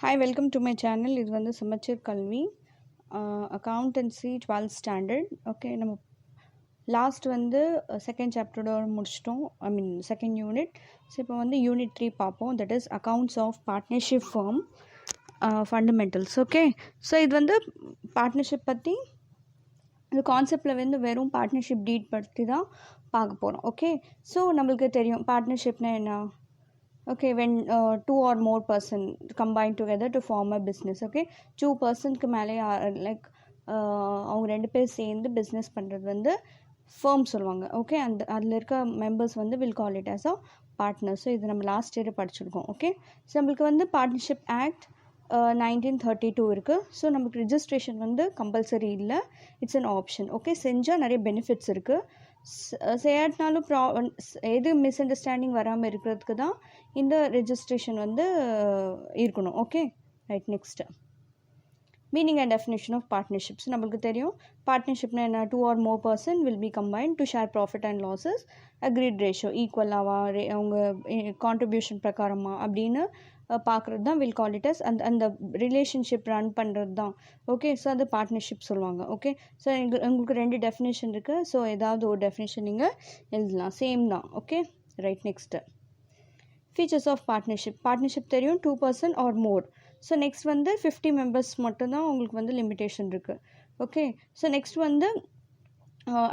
Hi, welcome to my channel. இது வந்து சமச்சீர் கல்வி அக்கௌண்டன்சி 12th ஸ்டாண்டர்ட். ஓகே, நம்ம லாஸ்ட் வந்து செகண்ட் சாப்டரோட முடிச்சிட்டோம். Second unit. ஸோ இப்போ வந்து யூனிட் 3 பார்ப்போம். That is accounts of partnership firm fundamentals. Okay, so இது வந்து பார்ட்னர்ஷிப் பற்றி இந்த கான்செப்டில் வந்து வெறும் பார்ட்னர்ஷிப் டீட் பற்றி தான் பார்க்க போகிறோம். ஓகே, ஸோ நம்மளுக்கு தெரியும் பார்ட்னர்ஷிப்னா என்ன. Okay, when two or more person combine together to form a business. Okay, 2 personக்கு மேலே லைக் அவங்க 2 பேர் சேர்ந்து பிஸ்னஸ் பண்ணுறது வந்து ஃபர்ம் சொல்லுவாங்க. ஓகே, அதில் இருக்க மெம்பர்ஸ் வந்து will call it as a partner. So இது நம்ம லாஸ்ட் இயர் படிச்சிருக்கோம். ஓகே, ஸோ நம்மளுக்கு வந்து பார்ட்னர்ஷிப் ஆக்ட் 1932 இருக்குது. ஸோ நமக்கு ரிஜிஸ்ட்ரேஷன் வந்து கம்பல்சரி இல்லை, இட்ஸ் அன் ஆப்ஷன். ஓகே, செஞ்சால் நிறைய பெனிஃபிட்ஸ் இருக்குது. செய்யாட்டினாலும் எது மிஸ் அண்டர்ஸ்டாண்டிங் வராமல் இருக்கிறதுக்கு தான் இந்த ரெஜிஸ்ட்ரேஷன் வந்து இருக்கணும். Okay, right. Next meaning and definition of partnerships. நம்மளுக்கு தெரியும் பார்ட்னர்ஷிப்னா என்ன. 2 or more person will be combined to share profit and losses agreed ratio ஈக்குவலாவா அவங்க கான்ட்ரிபியூஷன் பிரகாரமா அப்படின்னு பார்க்குறது தான் வில் கால் இட் அஸ் அந்த ரிலேஷன்ஷிப் ரன் பண்ணுறது தான். ஓகே, ஸோ அது பார்ட்னர்ஷிப் சொல்லுவாங்க. ஓகே, ஸோ உங்களுக்கு 2 டெஃபினேஷன் இருக்குது. ஸோ ஏதாவது ஒரு டெஃபினேஷன் நீங்கள் எழுதலாம், சேம் தான். Okay, right. Next features of partnership தெரியும் 2 person or more. So next வந்து 50 members மட்டும்தான் உங்களுக்கு வந்து லிமிட்டேஷன் இருக்குது. ஓகே, ஸோ நெக்ஸ்ட் வந்து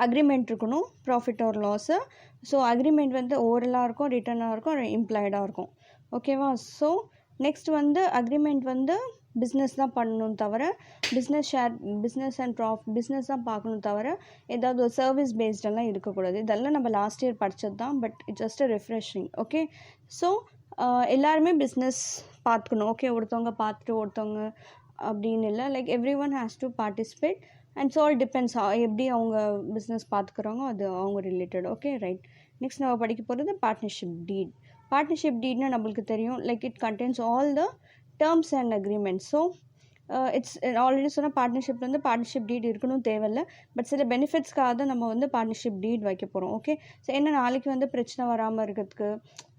அக்ரிமெண்ட் இருக்கணும், profit or loss. So agreement வந்து ஓரலாக இருக்கும், ரிட்டனாக இருக்கும், இம்ப்ளாய்டாக இருக்கும். ஓகேவா. ஸோ நெக்ஸ்ட் வந்து அக்ரிமெண்ட் வந்து பிஸ்னஸ் தான் பண்ணணும் தவிர பிஸ்னஸ் தான் பார்க்கணும் தவிர ஏதாவது ஒரு சர்வீஸ் பேஸ்டெல்லாம் இருக்கக்கூடாது. இதெல்லாம் நம்ம லாஸ்ட் இயர் படித்தது தான், but it's just a refreshing. Okay, so எல்லாருமே பிஸ்னஸ் பார்த்துக்கணும். ஓகே, ஒருத்தவங்க பார்த்துட்டு ஒருத்தவங்க அப்படின்னு இல்லை, like every one has to participate and so all depends எப்படி அவங்க பிஸ்னஸ் பார்த்துக்குறாங்க, அது அவங்க ரிலேட்டட். Okay, right. நெக்ஸ்ட் நம்ம படிக்க போகிறது பார்ட்னர்ஷிப் டீட்னா நம்மளுக்கு தெரியும், like it contains all the terms and agreements. So it's already சொன்னால் பார்ட்னர்ஷிப் வந்து பார்ட்னர்ஷிப் டீட் இருக்கணும் தேவையில்லை, பட் சில பெனிஃபிட்ஸ்க்காக தான் நம்ம வந்து பார்ட்னர்ஷிப் டீட் வைக்க போகிறோம். ஓகே, ஸோ என்ன நாளைக்கு வந்து பிரச்சனை வராமல் இருக்கிறதுக்கு,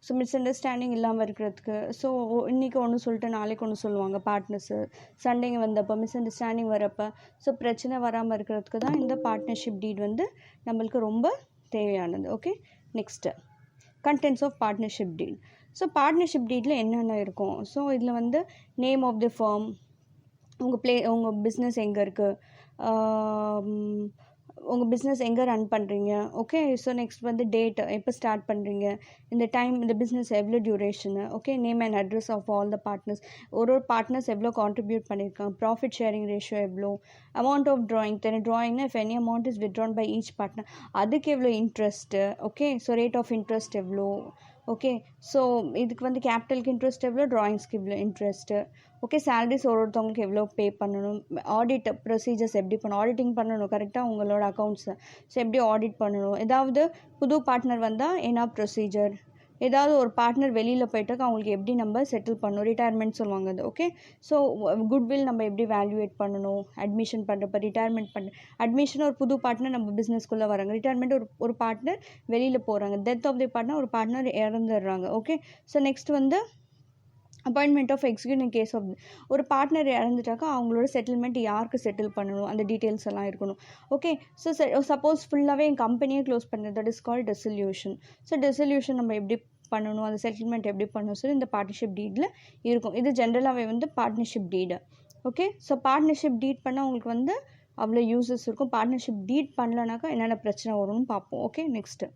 ஸோ மிஸ் அண்டர்ஸ்டாண்டிங் இல்லாமல் இருக்கிறதுக்கு. ஸோ இன்றைக்கி ஒன்று சொல்லிட்டு நாளைக்கு ஒன்று சொல்லுவாங்க பார்ட்னர்ஸு, சண்டைங்க வந்தப்போ மிஸ் அண்டர்ஸ்டாண்டிங் வரப்போ. ஸோ பிரச்சனை வராமல் இருக்கிறதுக்கு தான் இந்த பார்ட்னர்ஷிப் டீட் வந்து நம்மளுக்கு ரொம்ப தேவையானது. Okay, next contents of partnership deed. So partnership டீடில் என்னென்ன இருக்கும். ஸோ இதில் வந்து நேம் ஆஃப் தி ஃபர்ம், உங்கள் பிஸ்னஸ் எங்கே இருக்குது, உங்கள் பிஸ்னஸ் எங்கே ரன் பண்ணுறீங்க. ஓகே, ஸோ நெக்ஸ்ட் வந்து டேட், எப்போ ஸ்டார்ட் பண்ணுறீங்க, இந்த டைம், இந்த பிஸ்னஸ் எவ்வளோ duration. Okay, name and address of all the partners, ஒரு பார்ட்னர்ஸ் எவ்வளோ கான்ட்ரிபியூட் பண்ணியிருக்காங்க, ப்ராஃபிட் ஷேரிங் ரேஷியோ எவ்வளோ, அமௌண்ட் ஆஃப் ட்ராயிங்னா if any amount is withdrawn by each partner அதுக்கு எவ்வளோ interest. Okay, so rate of interest எவ்வளோ. Okay, so இதுக்கு வந்து கேபிட்டலுக்கு இன்ட்ரெஸ்ட் எவ்வளோ, ட்ராயிங்ஸ்க்கு இவ்வளோ இன்ட்ரெஸ்ட்டு. ஓகே, சேலரிஸ் ஒருத்தவங்களுக்கு எவ்வளோ பே பண்ணணும், ஆடிட் ப்ரொசீஜர்ஸ் எப்படி பண்ணணும், ஆடிட்டிங் பண்ணணும் கரெக்டாக உங்களோட அக்கௌண்ட்ஸை. ஸோ எப்படி ஆடிட் பண்ணணும், ஏதாவது புது பார்ட்னர் வந்தால் என்ன ப்ரொசீஜர், ஏதாவது ஒரு பார்ட்னர் வெளியில் போயிட்டாக்க அவங்களுக்கு எப்படி நம்ம செட்டில் பண்ணணும், ரிட்டையர்மெண்ட் சொல்லுவாங்க அது. ஓகே, ஸோ குட்வில் நம்ம எப்படி வேல்யூவேட் பண்ணணும், அட்மிஷன் பண்ணுறப்ப அட்மிஷன் ஒரு புது பார்ட்னர் நம்ம பிஸ்னஸ்க்குள்ளே வராங்க, ரிட்டையர்மெண்ட் ஒரு பார்ட்னர் வெளியில் போகிறாங்க, டெத் ஆஃப் தி பார்ட்னர் ஒரு பார்ட்னர் இறந்துடுறாங்க. ஓகே, ஸோ நெக்ஸ்ட் வந்து appointment of executive case of ஒரு பார்ட்னர் இறந்துட்டாக்கா அவங்களோட செட்டில்மெண்ட் யாருக்கு செட்டில் பண்ணணும், அந்த டீட்டெயில்ஸ் எல்லாம் இருக்கணும். ஓகே, ஸோ சப்போஸ் ஃபுல்லாகவே என் கம்பெனியே க்ளோஸ் பண்ணுறது, that is called dissolution. So dissolution நம்ம எப்படி பண்ணணும், அந்த செட்டில்மெண்ட் எப்படி பண்ணணும் சொல்லி இந்த பார்ட்னர்ஷிப் டீடில் இருக்கும். இது ஜென்ரலாகவே வந்து partnership deed. Okay, so partnership டீட் பண்ணால் உங்களுக்கு வந்து அவ்வளோ யூசஸ் இருக்கும். பார்ட்னர்ஷிப் டீட் பண்ணலனாக்கா என்னென்ன பிரச்சனை வரும்னு பார்ப்போம். Okay, next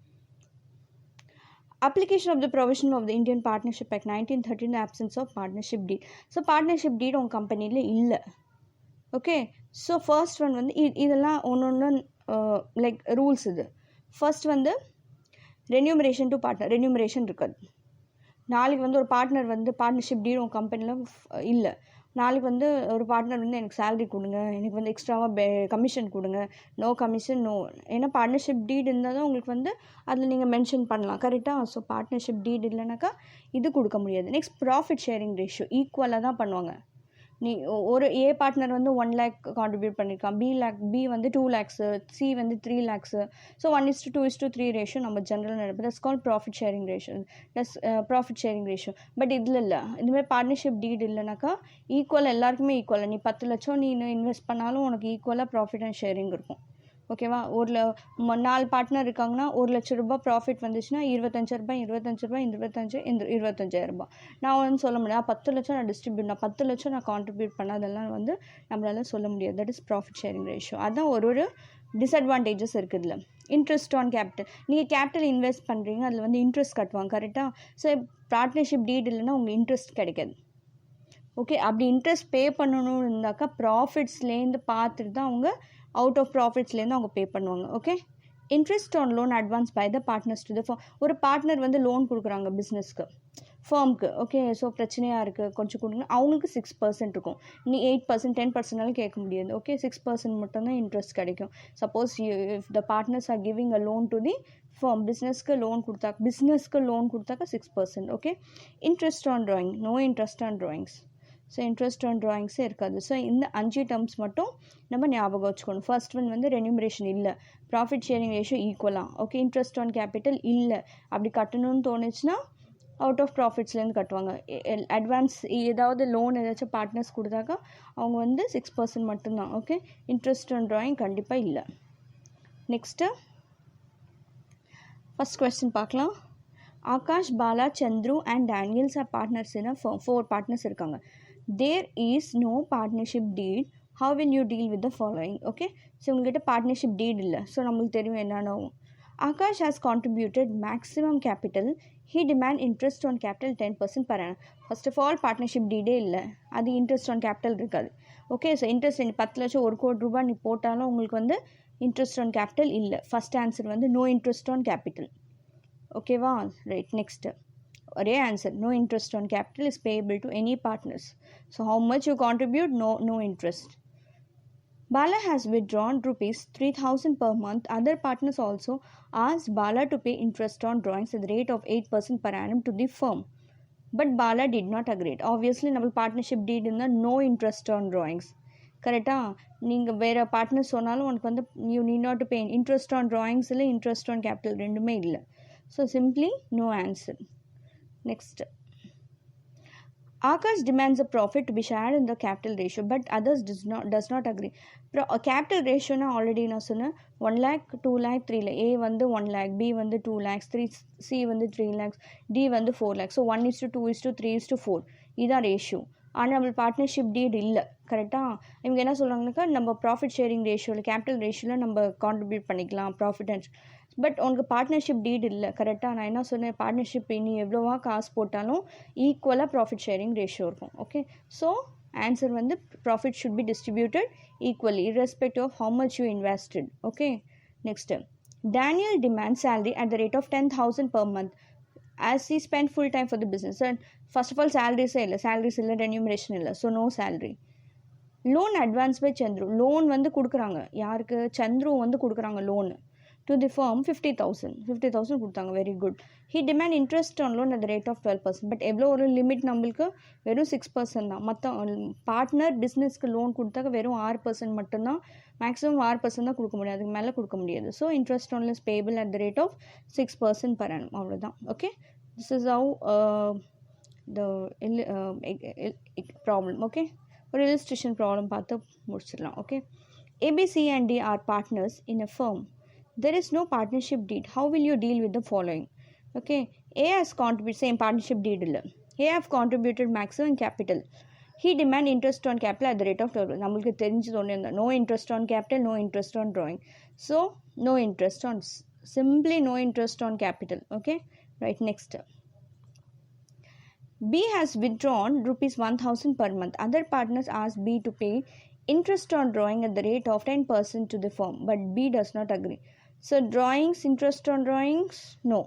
application of the provision of the Indian Partnership Act 1930 in the absence of partnership deed. So partnership deed உங்கள் கம்பெனியில் இல்லை. ஓகே, ஸோ ஃபர்ஸ்ட் ஒன் வந்து இதெல்லாம் ஒன்று லைக் ரூல்ஸ். இது ஃபர்ஸ்ட் வந்து ரென்யூமரேஷன் டு பார்ட்னர், ரென்யூமரேஷன் இருக்காது. நாளைக்கு வந்து ஒரு பார்ட்னர் வந்து பார்ட்னர்ஷிப் டீட் உங்கள் கம்பெனியில் இல்லை, நாளைக்கு வந்து ஒரு பார்ட்னர் வந்து எனக்கு சேலரி கொடுங்க, எனக்கு வந்து எக்ஸ்ட்ராவாக கமிஷன் கொடுங்க, நோ கமிஷன் நோ. ஏன்னா பார்ட்னர்ஷிப் டீட் இருந்தால் தான் உங்களுக்கு வந்து அதில் நீங்கள் மென்ஷன் பண்ணலாம் கரெக்டாக. ஸோ பார்ட்னர்ஷிப் டீட் இல்லைனாக்கா இது கொடுக்க முடியாது. நெக்ஸ்ட் ப்ராஃபிட் ஷேரிங் ரேஷியோ ஈக்குவலாக தான் பண்ணுவாங்க. நீ ஒரு ஏ பார்ட்னர் வந்து 1 lakh கான்ட்ரிபியூட் பண்ணியிருக்கான், பி வந்து 2 lakhs, சி வந்து 3 lakhs. ஸோ 1:2:3 ரேஷியோ நம்ம ஜென்ரல் நடப்பு. That's call profit sharing ratio. Profit sharing ratio. But இதில் இல்லை, இதுமாதிரி பார்ட்னர்ஷிப் டீட் இல்லைனாக்கா ஈக்குவல், எல்லாருக்குமே ஈக்குவல். நீ 10 லட்சம் நீ இன்வெஸ்ட் பண்ணாலும் உனக்கு ஈக்குவலாக ப்ராஃபிட் அண்ட் ஷேரிங் இருக்கும். ஓகேவா? 4 பார்ட்னர் இருக்காங்கன்னா 1 லட்ச ரூபாய் ப்ராஃபிட் வந்துச்சுன்னா 25,000 நான் வந்து சொல்ல முடியாது 10 லட்சம் நான் டிஸ்ட்ரிபியூட், நான் 10 லட்சம் நான் கான்ட்ரிபியூட் பண்ணாதெல்லாம் வந்து நம்மளால சொல்ல முடியாது. That is profit sharing ratio. அதான் ஒரு டிஸ்அட்வான்டேஜஸ் இருக்குது இதில். இன்ட்ரெஸ்ட் ஆன் கேபிட்டல், நீங்கள் கேபிட்டல் இன்வெஸ்ட் பண்ணுறீங்க, அதில் வந்து இன்ட்ரெஸ்ட் கட்டுவாங்க, கரெக்டாக? ஸோ பார்ட்னர்ஷிப் டீட் இல்லைன்னா உங்களுக்கு இன்ட்ரெஸ்ட் கிடைக்காது. ஓகே, அப்படி இன்ட்ரெஸ்ட் பே பண்ணணும்னு இருந்தாக்கா ப்ராஃபிட்ஸ்லேருந்து பார்த்துட்டு தான் அவங்க அவுட் ஆஃப் ப்ராஃபிட்ஸ்லேருந்து அவங்க பே பண்ணுவாங்க. Okay, interest on loan advance by the partners to the firm. ஒரு பார்ட்னர் வந்து லோன் கொடுக்குறாங்க பிஸ்னஸ்க்கு, ஃபார்முக்கு. ஓகே, ஸோ பிரச்சனையாக இருக்குது கொஞ்சம் கொடுங்க, அவங்களுக்கு 6% இருக்கும். நீ 8%, 10% கேட்க முடியாது. ஓகே, 6% மட்டும்தான் இன்ட்ரெஸ்ட் கிடைக்கும். Suppose if the partners are giving a loan to the firm, பிஸ்னஸ்க்கு லோன் கொடுத்தாக்கா 6%. Okay, interest on drawing, no interest on drawings. So interest on ட்ராயிங்ஸே இருக்காது. ஸோ இந்த 5 டேர்ம்ஸ் மட்டும் நம்ம ஞாபகம் வச்சுக்கணும். ஃபர்ஸ்ட் ஒன் வந்து ரென்யூமரேஷன் இல்லை, ப்ராஃபிட் ஷேரிங் ரேஷியோ ஈக்குவலாக. ஓகே, இன்ட்ரெஸ்ட் ஆன் கேபிட்டல் இல்லை, அப்படி கட்டணும்னு தோணுச்சுன்னா அவுட் ஆஃப் ப்ராஃபிட்ஸ்லேருந்து கட்டுவாங்க. அட்வான்ஸ் ஏதாவது லோன் ஏதாச்சும் பார்ட்னர்ஸ் கொடுத்தாக்கா அவங்க வந்து 6% மட்டும்தான். ஓகே, இன்ட்ரெஸ்ட் ஆன் ட்ராயிங் கண்டிப்பாக இல்லை. நெக்ஸ்ட்டு ஃபஸ்ட் கொஸ்டின் பார்க்கலாம். Akash, Bala, Chandru and Daniels are partners in 4 partners இருக்காங்க. There is no partnership deed. How will you deal with the following? Okay, so உங்கள்கிட்ட பார்ட்னர்ஷிப் டீட் இல்லை, ஸோ நம்மளுக்கு தெரியும் என்னென்ன. Akash has contributed maximum capital. He demand interest on capital 10% per annum. First of all partnership டீடே இல்லை, அது interest on capital இருக்காது. Okay, so interest 10 லட்சம் 1 கோடி ரூபாய் நீ போட்டாலும் உங்களுக்கு வந்து இன்ட்ரெஸ்ட் ஆன் கேபிட்டல் இல்லை. ஃபர்ஸ்ட் ஆன்சர் வந்து நோ இன்ட்ரெஸ்ட் ஆன் கேபிட்டல். ஓகேவா? ரைட், நெக்ஸ்ட்டு ஒரே answer, no interest on capital is payable to any partners. So how much you contribute, no interest. Bala has withdrawn rupees 3,000 per month. Other partners also asked Bala to pay interest on drawings at the rate of 8% per annum to the firm, but Bala did not agree. Obviously நம்ம partnership டீட் இருந்தால் no interest on drawings, கரெக்டாக? நீங்கள் வேறு partner சொன்னாலும் உனக்கு வந்து you need not to pay interest on drawings இல்லை interest on capital, ரெண்டுமே இல்லை. So simply no answer. Next, Akash demands a profit to be shared in the capital ratio, but others does not agree. Capital ratio na already na சொன்னேன், 1 lakh, 2 lakh, 3 lakh. A வந்து 1 lakh, B வந்து 2 lakhs, C வந்து 3 lakhs, D வந்து 4 lakhs. So 1:2:3:4 இதுதான் ratio. ஆனால் நம்ம partnership டீட் இல்லை, கரெக்டாக? இவங்க என்ன சொல்கிறாங்கனாக்கா நம்ம ப்ராஃபிட் ஷேரிங் ரேஷியோவில், கேபிட்டல் ரேஷியோவில் நம்ம கான்ட்ரிபியூட் பண்ணிக்கலாம் ப்ராஃபிட் அண்ட். பட் உனக்கு பார்ட்னர்ஷிப் டீட் இல்லை, கரெக்டாக? நான் என்ன சொன்னேன், பார்ட்னர்ஷிப் நீ எவ்வளோவா காசு போட்டாலும் ஈக்குவலாக ப்ராஃபிட் ஷேரிங் ரேஷியோ இருக்கும். ஓகே, ஸோ ஆன்சர் வந்து profit should be distributed equally irrespective of how much you invested. Okay, next, Daniel demands salary at the rate of 10,000 per month as he spent full time for the business. And first of all salaries இல்லை, remuneration இல்லை, so no salary. Loan advance by Chandru, loan வந்து கொடுக்குறாங்க யாருக்கு? சந்துரு வந்து கொடுக்குறாங்க loan to the firm 50,000 கொடுத்தாங்க. Very good. he demand interest on loan at the rate of 12%. But எவ்வளோ ஒரு லிமிட் நம்மளுக்கு? வெறும் 6% தான். மற்ற பார்ட்னர் பிஸ்னஸ்க்கு லோன் கொடுத்தாக்க வெறும் 6% மட்டும்தான், மேக்ஸிமம் 6% தான் கொடுக்க முடியாது, அதுக்கு மேலே கொடுக்க முடியாது. So interest on is payable at the rate of 6% per annum, அவ்வளோதான். Okay, this is how the problem. Okay, ஒரு illustration ப்ராப்ளம் பார்த்து முடிச்சிடலாம். Okay, ABC and D are partners in a firm. There is no partnership deed. How will you deal with the following? Okay, A has contributed, same partnership deed illa. A have contributed maximum capital. He demand interest on capital at the rate of 12. நம்மளுக்கு தெரிஞ்சது ஒன்று இருந்தால் no interest on capital, no interest on drawing. So no interest on, simply no interest on capital. Okay, right, next. B has withdrawn rupees 1,000 per month. Other partners ask B to pay interest on drawing at the rate of 10% to the firm, but B does not agree. So drawings, interest on drawings, no.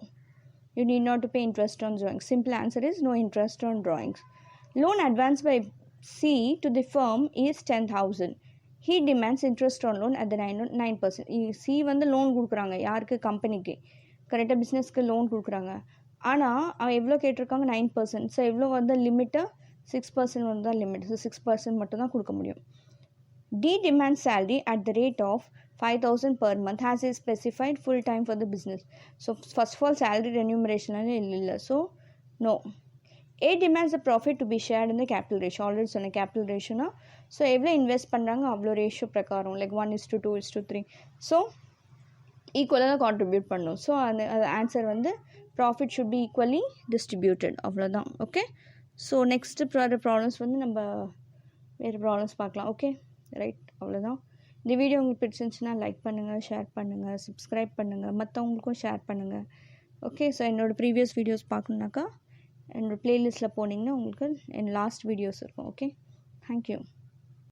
You need not to pay interest on drawings. Simple answer is no interest on drawings. Loan advanced by C to the firm is 10,000. He demands interest on loan at the 9%. C வந்து loan கொடுக்குறாங்க யாருக்கு? கம்பெனிக்கு, கரெக்டாக பிஸ்னஸ்க்கு loan கொடுக்குறாங்க. ஆனால் அவன் எவ்வளோ கேட்டிருக்காங்க? 9%. ஸோ எவ்வளோ வந்து லிமிட்டு? 6% வந்து தான் லிமிட். ஸோ 6% மட்டும் தான் கொடுக்க முடியும். D demands salary at the rate of 5,000 per month as is specified full time for the business. So first of all salary remuneration இல்லை. So no. A demands the profit to be shared in the capital ratio. Already சொன்ன capital ratio na. So எவ்வளோ invest பண்ணுறாங்க அவ்வளோ ratio பிரகாரம் like 1:2:3. So ஈக்குவலாக தான் contribute பண்ணும். So அந்த ஆன்சர் வந்து profit should be equally distributed, அவ்வளோதான். ஓகே, ஸோ நெக்ஸ்ட்டு ப்ராப்ளம்ஸ் வந்து நம்ம வேறு ப்ராப்ளம்ஸ் பார்க்கலாம். ஓகே ரைட், அவ்வளோதான். இந்த வீடியோ உங்களுக்கு பிடிச்சிருந்துச்சுன்னா லைக் பண்ணுங்கள், ஷேர் பண்ணுங்கள், சப்ஸ்கிரைப் பண்ணுங்கள், மற்றவங்களுக்கும் ஷேர் பண்ணுங்கள். ஓகே, ஸோ என்னோடய ப்ரீவியஸ் வீடியோஸ் பார்க்கணுன்னாக்கா என்னோடய ப்ளேலிஸ்ட்டில் போனீங்கன்னா உங்களுக்கு என் லாஸ்ட் வீடியோஸ் இருக்கும். Okay, thank you.